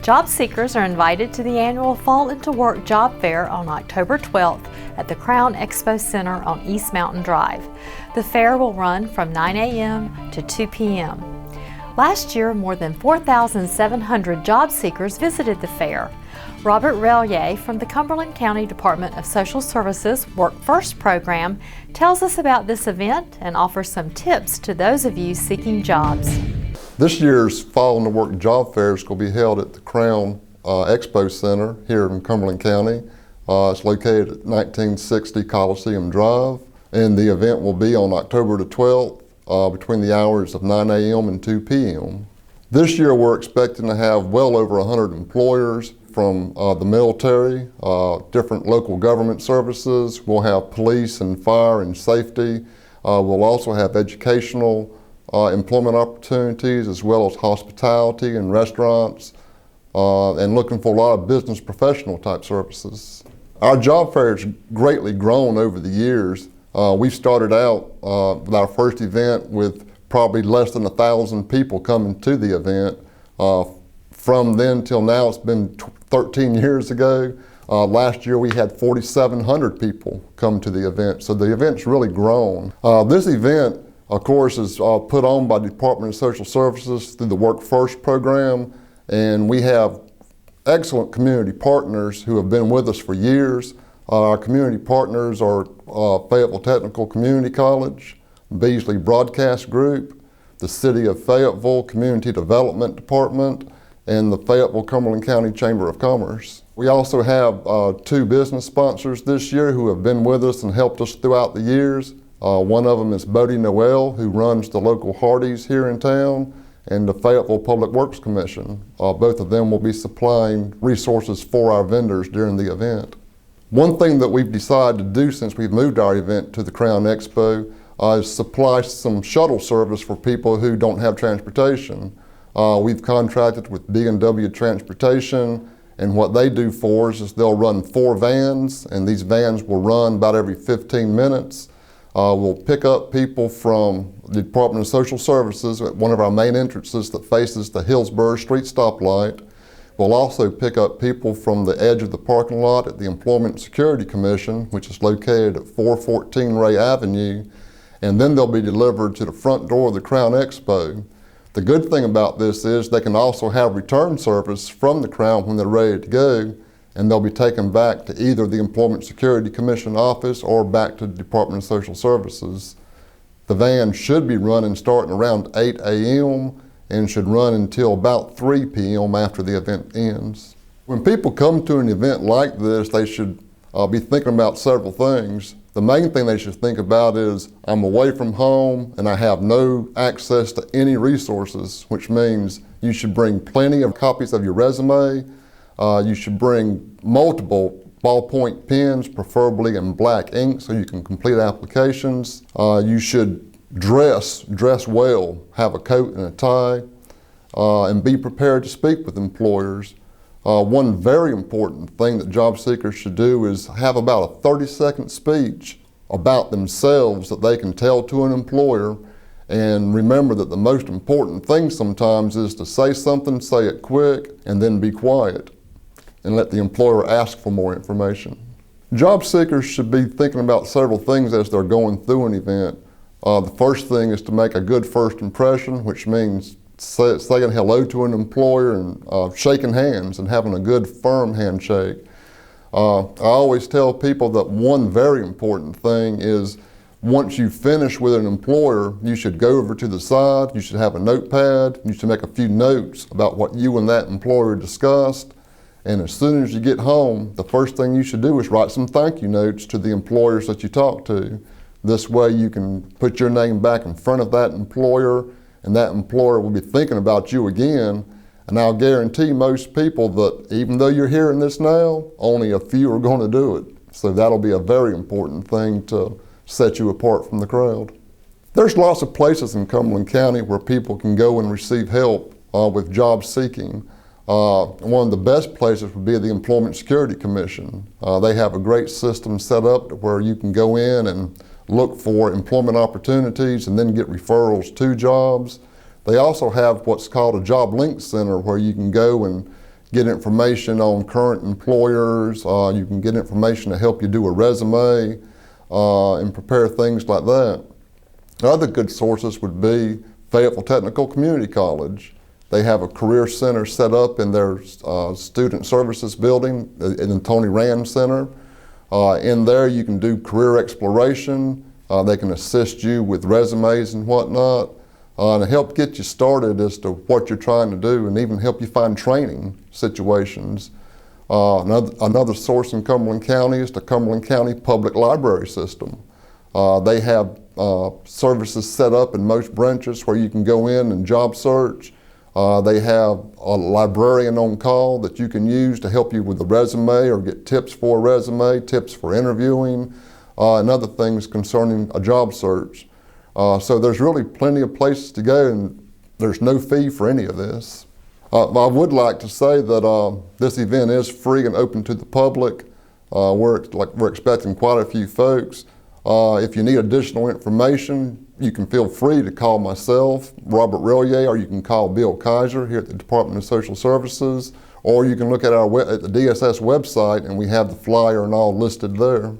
Job seekers are invited to the annual Fall into Work Job Fair on October 12th at the Crown Expo Center on East Mountain Drive. The fair will run from 9 a.m. to 2 p.m. Last year, more than 4,700 job seekers visited the fair. Robert Relyea from the Cumberland County Department of Social Services Work First program tells us about this event and offers some tips to those of you seeking jobs. This year's Fall into Work Job Fair is going to be held at the Crown Expo Center here in Cumberland County. It's located at 1960 Coliseum Drive, and the event will be on October the 12th between the hours of 9 a.m. and 2 p.m. This year we're expecting to have well over 100 employers from the military, different local government services. We'll have police and fire and safety. We'll also have educational employment opportunities, as well as hospitality and restaurants, and looking for a lot of business professional type services. Our job fair has greatly grown over the years. We started out with our first event with probably less than 1,000 people coming to the event. From then till now, it's been 13 years ago. Last year we had 4,700 people come to the event, so the event's really grown. This event, of course, is put on by the Department of Social Services through the Work First program, and we have excellent community partners who have been with us for years. Our community partners are Fayetteville Technical Community College, Beasley Broadcast Group, the City of Fayetteville Community Development Department, and the Fayetteville Cumberland County Chamber of Commerce. We also have two business sponsors this year who have been with us and helped us throughout the years. One of them is Bodie Noel, who runs the local Hardee's here in town, and the Fayetteville Public Works Commission. Both of them will be supplying resources for our vendors during the event. One thing that we've decided to do since we've moved our event to the Crown Expo is supply some shuttle service for people who don't have transportation. We've contracted with B&W Transportation, and what they do for us is they'll run 4 vans, and these vans will run about every 15 minutes. We'll pick up people from the Department of Social Services at one of our main entrances that faces the Hillsborough Street stoplight. We'll also pick up people from the edge of the parking lot at the Employment and Security Commission, which is located at 414 Ray Avenue, and then they'll be delivered to the front door of the Crown Expo. The good thing about this is they can also have return service from the Crown when they're ready to go, and they'll be taken back to either the Employment Security Commission office or back to the Department of Social Services. The van should be running starting around 8 a.m. and should run until about 3 p.m. after the event ends. When people come to an event like this, they should be thinking about several things. The main thing they should think about is, I'm away from home and I have no access to any resources, which means you should bring plenty of copies of your resume. You should bring multiple ballpoint pens, preferably in black ink, so you can complete applications. You should dress well, have a coat and a tie, and be prepared to speak with employers. One very important thing that job seekers should do is have about a 30-second speech about themselves that they can tell to an employer. And remember that the most important thing sometimes is to say something, say it quick, and then be quiet and let the employer ask for more information. Job seekers should be thinking about several things as they're going through an event. The first thing is to make a good first impression, which means saying hello to an employer and shaking hands and having a good firm handshake. I always tell people that one very important thing is, once you finish with an employer, you should go over to the side, you should have a notepad, you should make a few notes about what you and that employer discussed, and as soon as you get home, the first thing you should do is write some thank you notes to the employers that you talk to. This way you can put your name back in front of that employer, and that employer will be thinking about you again. And I'll guarantee most people that even though you're hearing this now, only a few are going to do it. So that'll be a very important thing to set you apart from the crowd. There's lots of places in Cumberland County where people can go and receive help with job seeking. One of the best places would be the Employment Security Commission. They have a great system set up where you can go in and look for employment opportunities and then get referrals to jobs. They also have what's called a Job Link Center where you can go and get information on current employers. You can get information to help you do a resume and prepare things like that. Other good sources would be Fayetteville Technical Community College. They have a career center set up in their student services building in the Tony Rand Center. In there you can do career exploration. They can assist you with resumes and whatnot, to help get you started as to what you're trying to do and even help you find training situations. Another source in Cumberland County is the Cumberland County Public Library System. They have services set up in most branches where you can go in and job search. They have a librarian on call that you can use to help you with a resume or get tips for a resume, tips for interviewing, and other things concerning a job search. So there's really plenty of places to go, and there's no fee for any of this. I would like to say that this event is free and open to the public. We're expecting quite a few folks. If you need additional information, you can feel free to call myself, Robert Relyea, or you can call Bill Kaiser here at the Department of Social Services, or you can look at the DSS website and we have the flyer and all listed there.